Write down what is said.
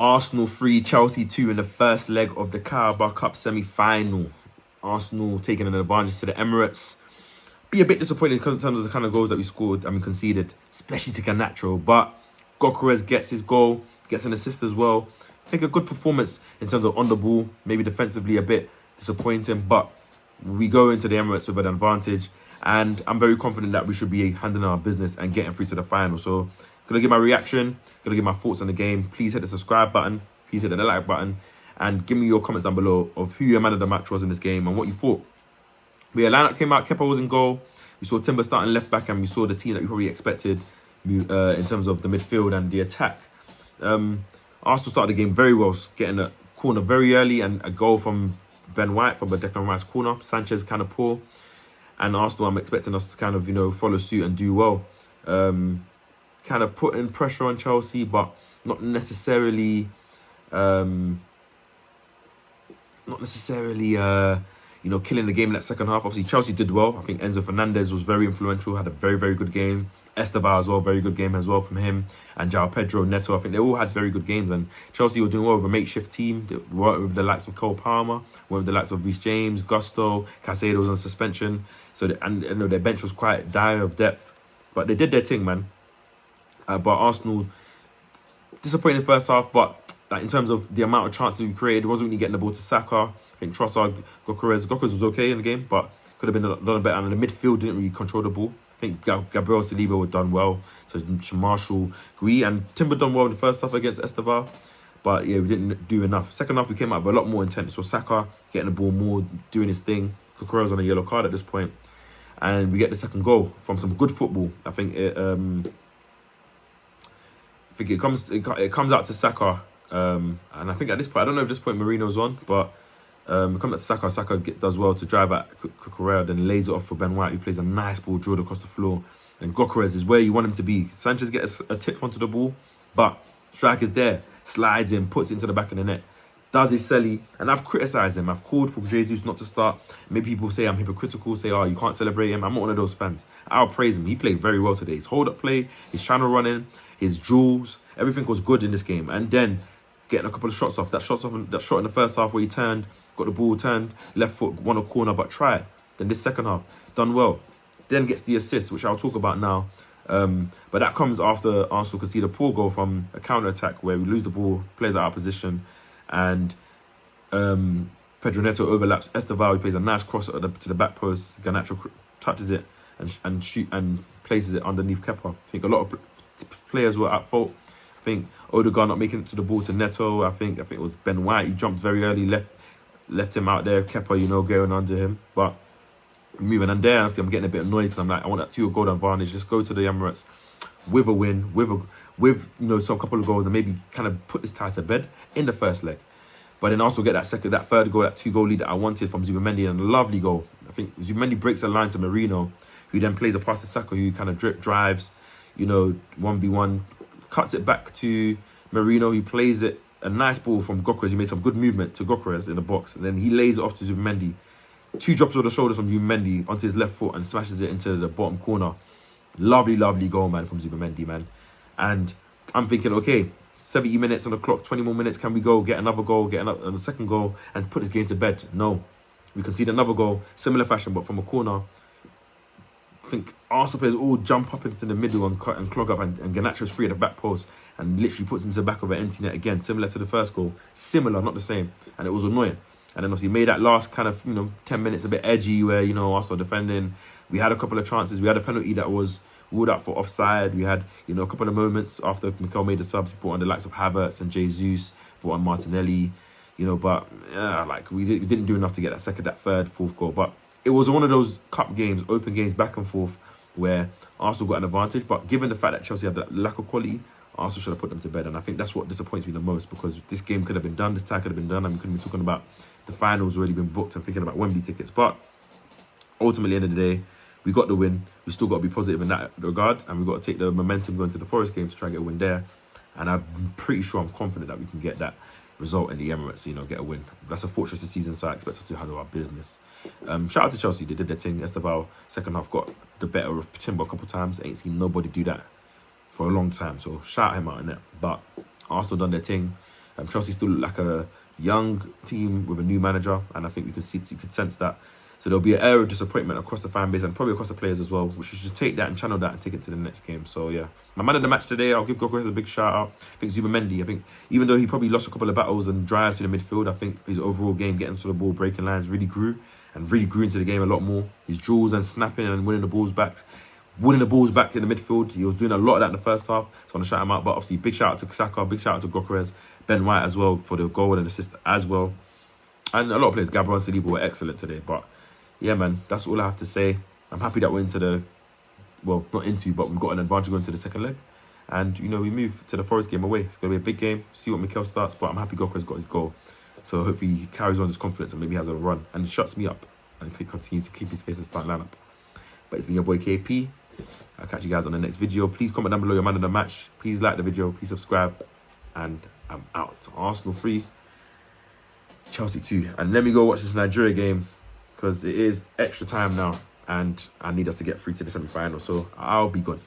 Arsenal 3, Chelsea 2 in the first leg of the Carabao Cup semi-final. Arsenal taking an advantage to the Emirates. Be a bit disappointed in terms of the kind of goals that we scored, conceded, especially to Garnacho. But Gyokeres gets his goal, gets an assist as well. I think a good performance in terms of on the ball, maybe defensively a bit disappointing, but we go into the Emirates with an advantage, and I'm very confident that we should be handling our business and getting through to the final. So, gonna give my reaction, gonna give my thoughts on the game. Please hit the subscribe button, please hit the like button, and give me your comments down below of who your man of the match was in this game and what you thought. The lineup came out, Kepa was in goal. We saw Timber starting left back, and we saw the team that we probably expected in terms of the midfield and the attack. Arsenal started the game very well, getting a corner very early and a goal from Ben White from a Declan Rice corner. Sanchez kind of poor. And Arsenal, I'm expecting us to kind of, follow suit and do well. Kind of putting pressure on Chelsea, but not necessarily... killing the game in that second half. Obviously, Chelsea did well. I think Enzo Fernandez was very influential, had a very, very good game. Estevao as well, very good game as well from him. And João Pedro, Neto, I think they all had very good games. And Chelsea were doing well with a makeshift team. They worked with the likes of Cole Palmer, worked with the likes of Reece James, Gusto, Caicedo was on suspension. So, their bench was quite dire of depth. But they did their thing, man. But Arsenal, disappointing first half, but in terms of the amount of chances we created, it wasn't really getting the ball to Saka. I think Trossard, Gyokeres was okay in the game, but could have been a lot better. And the midfield didn't really control the ball. I think Gabriel Saliba were done well. So Marshall, Gui, and Timber done well in the first half against Estevao. But yeah, we didn't do enough. Second half, we came out with a lot more intent. So Saka getting the ball more, doing his thing. Gyokeres on a yellow card at this point. And we get the second goal from some good football. I think it comes out to Saka. And I think at this point, I don't know if this point Marino's on, but it comes out to Saka. Saka does well to drive at Gyokeres, then lays it off for Ben White, who plays a nice ball drilled across the floor. And Gyokeres is where you want him to be. Sanchez gets a tip onto the ball, but striker's there, slides in, puts it into the back of the net, does his celly. And I've criticised him. I've called for Jesus not to start. Maybe people say I'm hypocritical, say, oh, you can't celebrate him. I'm not one of those fans. I'll praise him. He played very well today. His hold-up play, his channel running, his duels, everything was good in this game. And then getting a couple of shots off. That shot in the first half where he turned, got the ball turned, left foot, won a corner, but tried. Then this second half, done well. Then gets the assist, which I'll talk about now. But that comes after Arsenal concede a poor goal from a counter-attack where we lose the ball, players out of position, and Pedro Neto overlaps Estevao. He plays a nice cross to the back post. Garnacho touches it and places it underneath Kepa. I think a lot of players were at fault. I think Odegaard not making it to the ball to Neto. I think it was Ben White. He jumped very early, left him out there. Kepa, going under him. But moving on there, I'm getting a bit annoyed because I'm like, I want that 2-goal advantage. Let's go to the Emirates with a win, with some couple of goals, and maybe kind of put this tie to bed in the first leg. But then also get that third goal, that 2-goal lead that I wanted from Zubimendi, and a lovely goal. I think Zubimendi breaks a line to Marino, who then plays a pass to Saka, who kind of drives, 1v1, cuts it back to Marino, who plays it, a nice ball from Gyokeres. He made some good movement to Gyokeres in the box, and then he lays it off to Zubimendi. 2 drops of the shoulders from Zubimendi onto his left foot and smashes it into the bottom corner. Lovely, lovely goal, man, from Zubimendi, man. And I'm thinking, okay, 70 minutes on the clock, 20 more minutes, can we go get another goal, get a second goal, and put this game to bed? No. We concede another goal, similar fashion, but from a corner. I think Arsenal players all jump up into the middle and clog up, and Garnacho's free at the back post and literally puts into the back of an empty net again, similar to the first goal. Similar, not the same. And it was annoying. And then obviously made that last kind of, 10 minutes a bit edgy where, Arsenal defending. We had a couple of chances. We had a penalty that was ruled out for offside. We had, a couple of moments after Mikel made the subs, brought on the likes of Havertz and Jesus, brought on Martinelli, but we didn't do enough to get that second, that third, fourth goal. But it was one of those cup games, open games, back and forth, where Arsenal got an advantage. But given the fact that Chelsea had that lack of quality, Arsenal should have put them to bed. And I think that's what disappoints me the most, because this game could have been done, this tie could have been done, and we couldn't be talking about the finals already been booked and thinking about Wembley tickets. But ultimately, at the end of the day, we got the win. We still got to be positive in that regard, and we've got to take the momentum going to the Forest game to try and get a win there. And I'm pretty sure, I'm confident that we can get that result in the Emirates, get a win. That's a fortress this season, so I expect us to handle our business. Shout out to Chelsea, they did their thing. Estevao, second half, got the better of Timber a couple of times. Ain't seen nobody do that for a long time, so shout him out in it. But Arsenal done their thing. Chelsea still look like a young team with a new manager, and I think you could sense that. So there'll be an air of disappointment across the fan base and probably across the players as well, which you should take that and channel that and take it to the next game. So yeah, my man of the match today, I'll give Gyokeres a big shout out. I think Zubimendi, I think even though he probably lost a couple of battles and drives to the midfield, I think his overall game, getting to the ball, breaking lines, really grew into the game a lot more. His duels and snapping and winning the balls back in the midfield. He was doing a lot of that in the first half, so I want to shout him out. But obviously, big shout out to Saka, big shout out to Gyokeres, Ben White as well for the goal and assist as well. And a lot of players, Gabriel and Saliba, were excellent today. But yeah, man, that's all I have to say. I'm happy that we're into but we've got an advantage going to the second leg. And, you know, we move to the Forest game away. It's going to be a big game. See what Mikel starts, but I'm happy Gyokeres got his goal. So hopefully he carries on his confidence and maybe has a run and shuts me up and continues to keep his space and start lineup. But it's been your boy KP. I'll catch you guys on the next video. Please comment down below your man of the match. Please like the video. Please subscribe. And I'm out. Arsenal 3, Chelsea 2. And let me go watch this Nigeria game, because it is extra time now and I need us to get through to the semi-final. So I'll be gone.